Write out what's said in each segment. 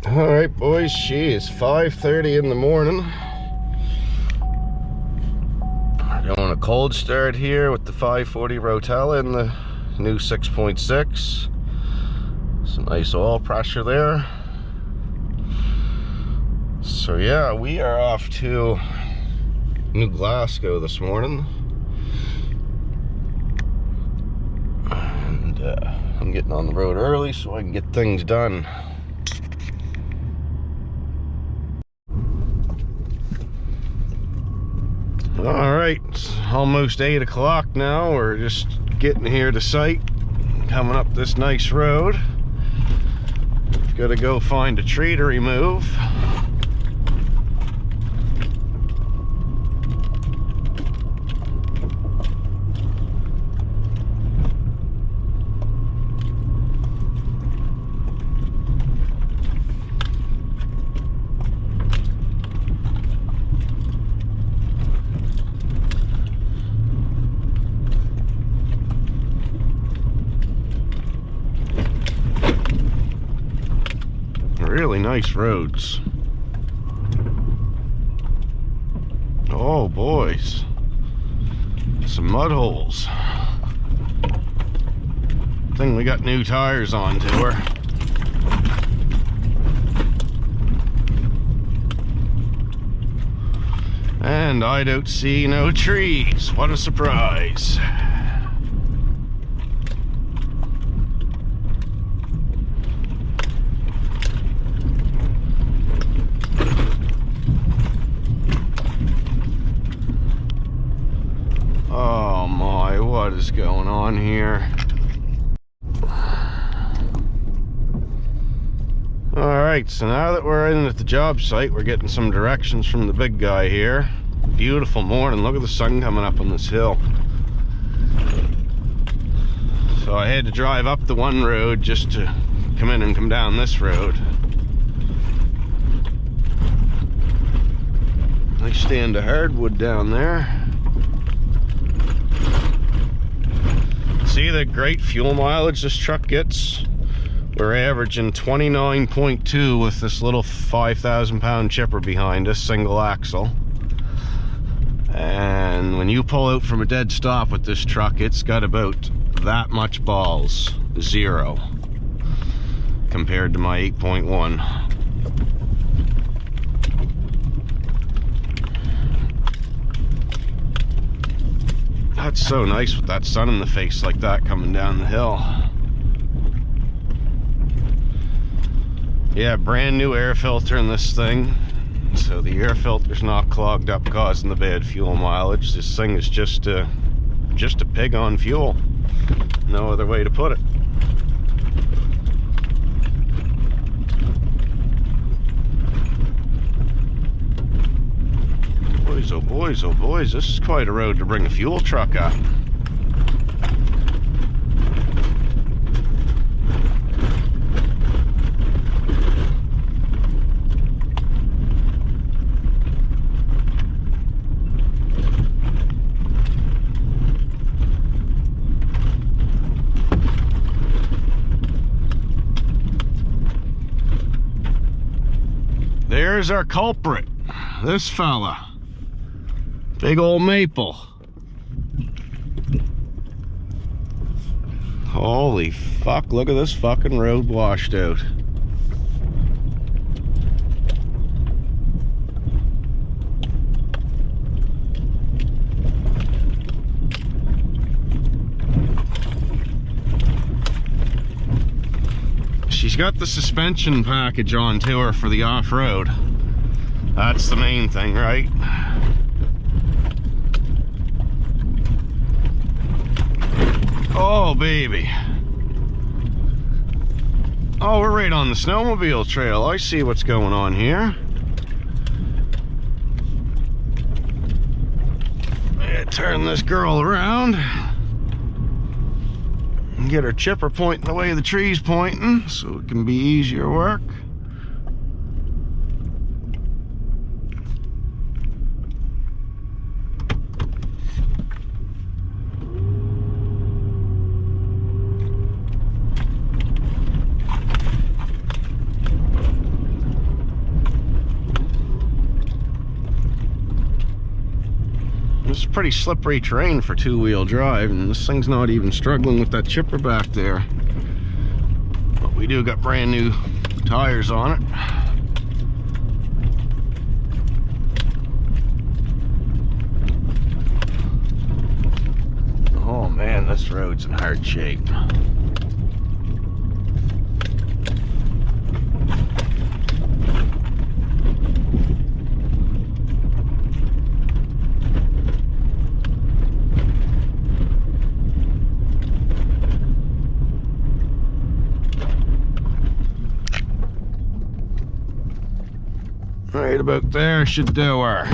All right, boys, she is 5:30 in the morning. Doing a cold start here with the 540 Rotella in the new 6.6. Some nice oil pressure there. So yeah, we are off to New Glasgow this morning. And I'm getting on the road early so I can get things done. All right, it's almost 8 o'clock now. We're just getting here to site, coming up this nice road. Got to go find a tree to remove. Really nice roads. Oh boys, some mud holes. I think we got new tires on to her. And I don't see no trees. What a surprise. Oh my, what is going on here? Alright, so now that we're in at the job site, we're getting some directions from the big guy here. Beautiful morning, look at the sun coming up on this hill. So I had to drive up the one road just to come in and come down this road. Nice stand of hardwood down there. See the great fuel mileage this truck gets? We're averaging 29.2 with this little 5,000 pound chipper behind us, single axle. And when you pull out from a dead stop with this truck, it's got about that much balls, 0, compared to my 8.1. That's so nice with that sun in the face like that coming down the hill. Yeah, brand new air filter in this thing, so the air filter's not clogged up causing the bad fuel mileage. This thing is just a pig on fuel. No other way to put it. Boys, oh boys, oh boys, this is quite a road to bring a fuel truck up. There's our culprit, this fella. Big old maple. Holy fuck, look at this fucking road washed out. She's got the suspension package on to her for the off-road. That's the main thing, right? Oh, baby. Oh, we're right on the snowmobile trail. I see what's going on here. Turn this girl around and get her chipper pointing the way the tree's pointing so it can be easier work. pretty slippery terrain for two-wheel drive, and this thing's not even struggling with that chipper back there. But we do got brand new tires on it. Oh man, this road's in hard shape. Right about there should do her.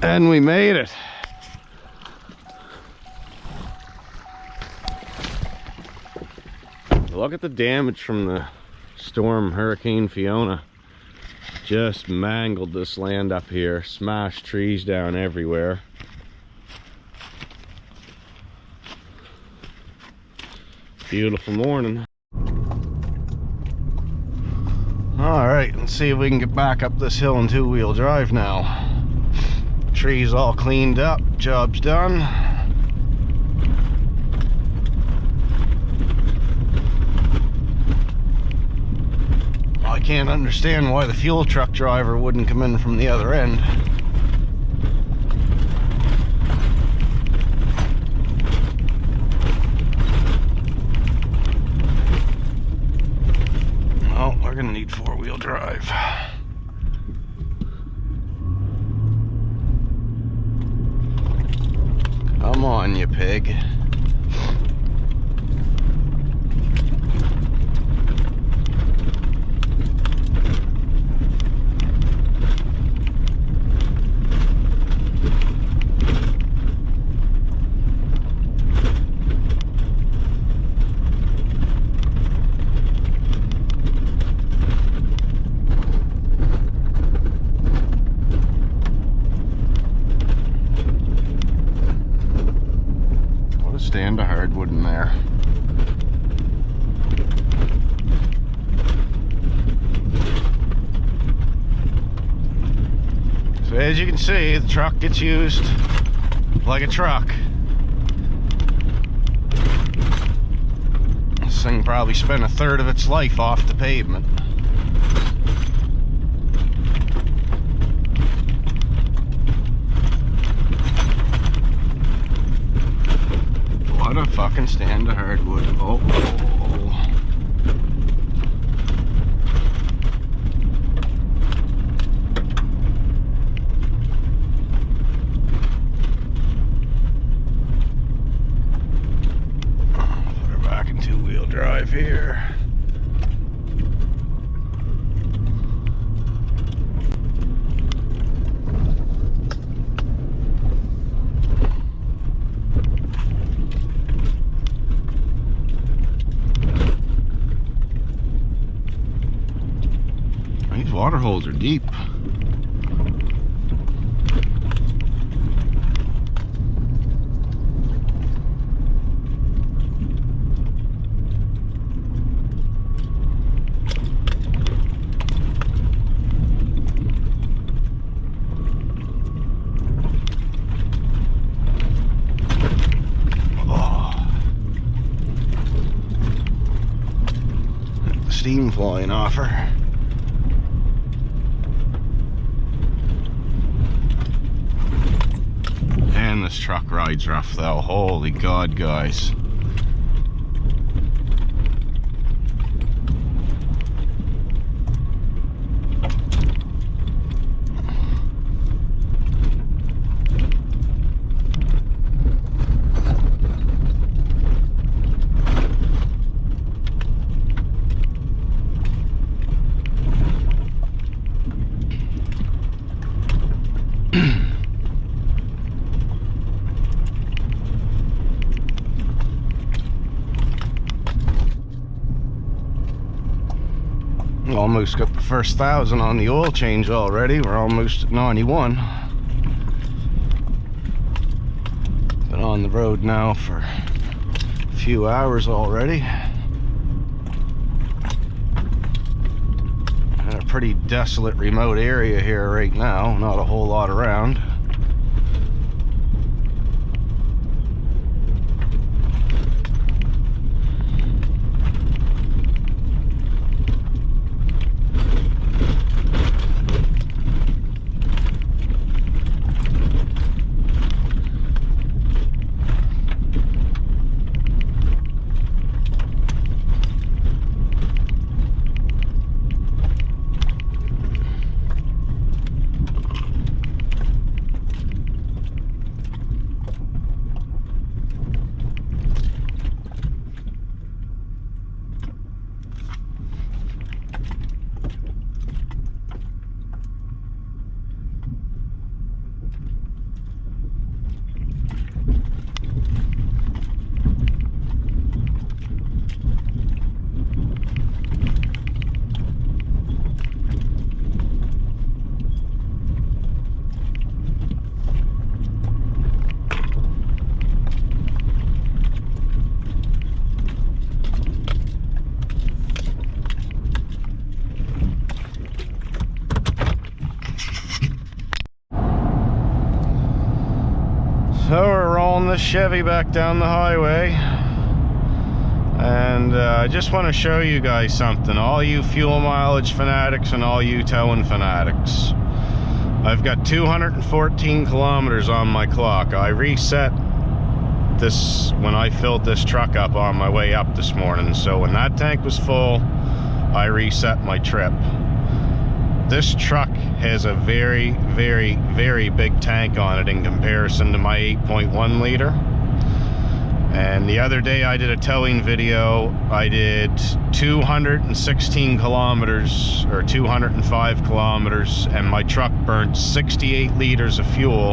And we made it. Look at the damage from the storm, Hurricane Fiona. Just mangled this land up here, smashed trees down everywhere. Beautiful morning. Alright, let's see if we can get back up this hill in two-wheel drive now. Trees all cleaned up, job's done. I can't understand why the fuel truck driver wouldn't come in from the other end. Oh, we're gonna need four-wheel drive. Come on, you pig. Stand of hardwood in there. So as you can see, the truck gets used like a truck. This thing probably spent a third of its life off the pavement. What a fucking stand of hardwood. Oh, oh, oh. Put her back in two-wheel drive here. These water holes are deep. Oh. The steam flying off her. This truck rides rough though. Holy God, guys. Almost got the first 1,000 on the oil change already. We're almost at 91. Been on the road now for a few hours already. in a pretty desolate, remote area here right now. Not a whole lot around. So we're rolling this Chevy back down the highway, and I just want to show you guys something, all you fuel mileage fanatics and all you towing fanatics. I've got 214 kilometers on my clock. I reset this when I filled this truck up on my way up this morning, so when that tank was full, I reset my trip. This truck has a very, very, very big tank on it in comparison to my 8.1 liter. And the other day I did a towing video. I did 216 kilometers or 205 kilometers, and my truck burnt 68 liters of fuel,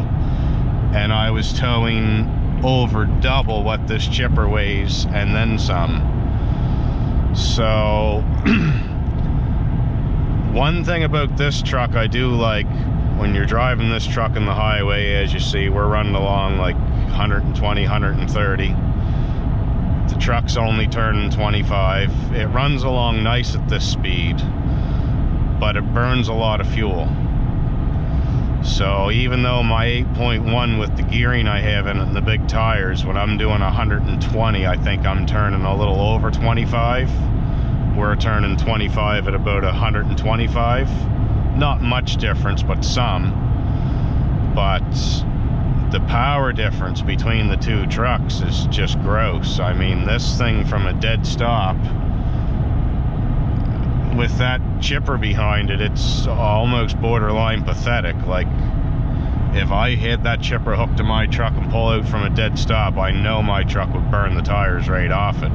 and I was towing over double what this chipper weighs and then some. So one thing about this truck I do like, when you're driving this truck in the highway, as you see, we're running along like 120, 130. The truck's only turning 25. It runs along nice at this speed, but it burns a lot of fuel. So even though my 8.1 with the gearing I have in it and the big tires, when I'm doing 120, I think I'm turning a little over 25. We're turning 25 at about 125. Not much difference, but some. But the power difference between the two trucks is just gross. I mean, this thing from a dead stop, with that chipper behind it, it's almost borderline pathetic. Like, if I had that chipper hooked to my truck and pull out from a dead stop, I know my truck would burn the tires right off it.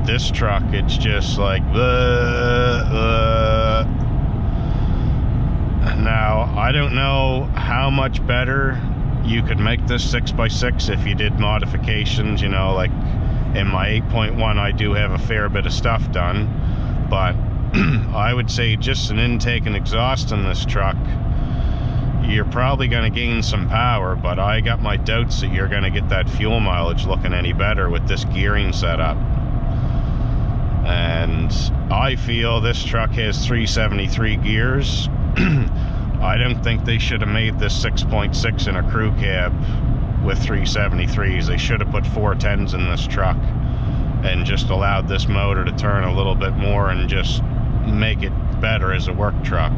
This truck, it's just like Now, I don't know how much better you could make this 6x6 if you did modifications. You know, like in my 8.1 I do have a fair bit of stuff done, but I would say just an intake and exhaust in this truck, you're probably going to gain some power, but I got my doubts that you're going to get that fuel mileage looking any better with this gearing setup. And I feel this truck has 373 gears. I don't think they should have made this 6.6 in a crew cab with 373s. They should have put 410s in this truck and just allowed this motor to turn a little bit more and just make it better as a work truck.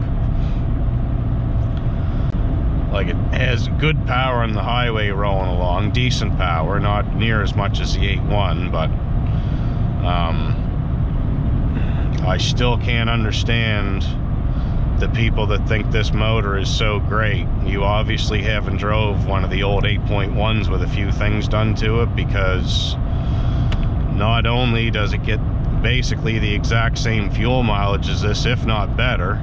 Like, it has good power on the highway rolling along, decent power, not near as much as the 8.1, but I still can't understand the people that think this motor is so great. You obviously haven't drove one of the old 8.1s with a few things done to it, because not only does it get basically the exact same fuel mileage as this, if not better,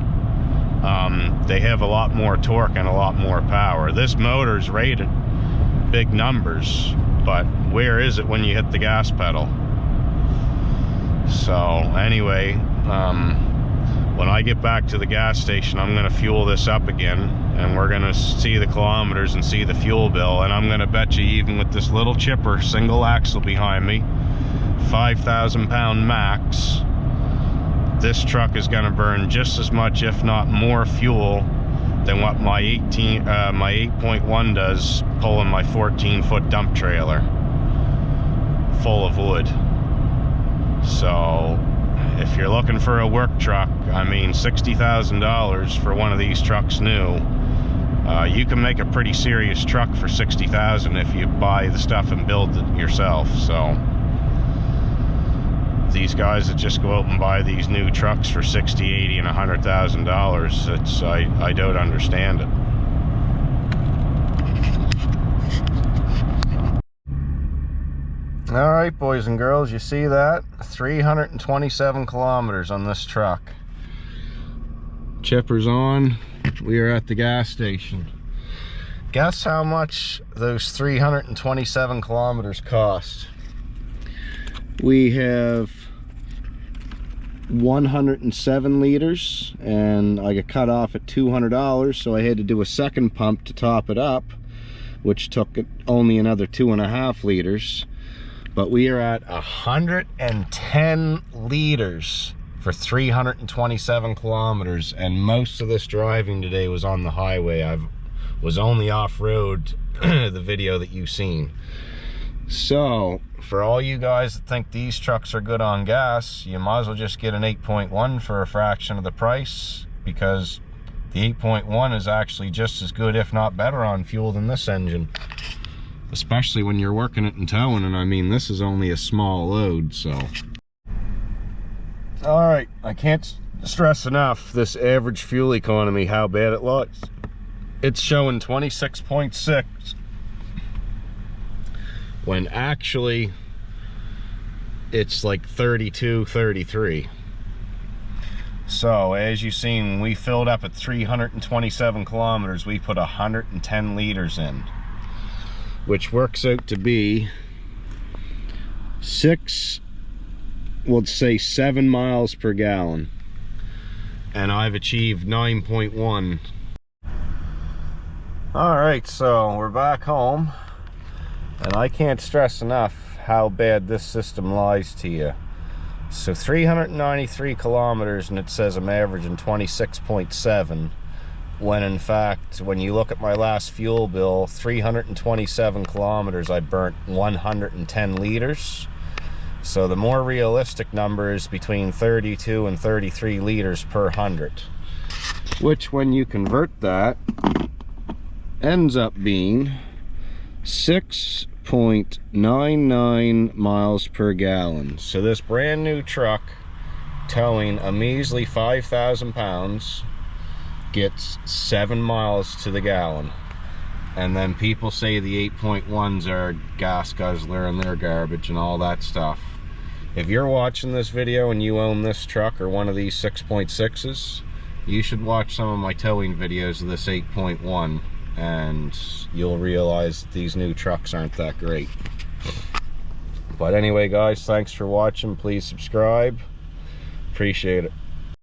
they have a lot more torque and a lot more power. This motor's rated big numbers, but where is it when you hit the gas pedal? So anyway, when I get back to the gas station, I'm going to fuel this up again, and we're going to see the kilometers and see the fuel bill. And I'm going to bet you, even with this little chipper single axle behind me, 5,000 pound max, this truck is going to burn just as much, if not more, fuel than what my 8.1 does pulling my 14-foot dump trailer full of wood. So if you're looking for a work truck, I mean, $60,000 for one of these trucks new, you can make a pretty serious truck for $60,000 if you buy the stuff and build it yourself. So these guys that just go out and buy these new trucks for $60,000, $80,000, and $100,000, it's I don't understand it. All right, boys and girls, you see that? 327 kilometers on this truck. Chipper's on. We are at the gas station. Guess how much those 327 kilometers cost? We have 107 liters, and I got cut off at $200, so I had to do a second pump to top it up, which took only another 2.5 liters. But we are at 110 liters for 327 kilometers, and most of this driving today was on the highway. I was only off-road the video that you've seen. So for all you guys that think these trucks are good on gas, you might as well just get an 8.1 for a fraction of the price, because the 8.1 is actually just as good, if not better, on fuel than this engine. Especially when you're working it and towing, and I mean, this is only a small load, so. All right, I can't stress enough this average fuel economy, how bad it looks. It's showing 26.6 when actually it's like 32, 33. So as you've seen, we filled up at 327 kilometers, we put 110 liters in, which works out to be 7 miles per gallon. And I've achieved 9.1. All right, so we're back home, and I can't stress enough how bad this system lies to you. So 393 kilometers, and it says I'm averaging 26.7. When in fact, when you look at my last fuel bill, 327 kilometers, I burnt 110 liters. So the more realistic number is between 32 and 33 liters per 100, which when you convert that, ends up being 6.99 miles per gallon. So this brand new truck, towing a measly 5,000 pounds, gets 7 miles to the gallon. And then people say the 8.1s are gas guzzler and they're garbage and all that stuff. If you're watching this video and you own this truck or one of these 6.6s, you should watch some of my towing videos of this 8.1, and you'll realize that these new trucks aren't that great. But anyway, guys, thanks for watching. Please subscribe. Appreciate it.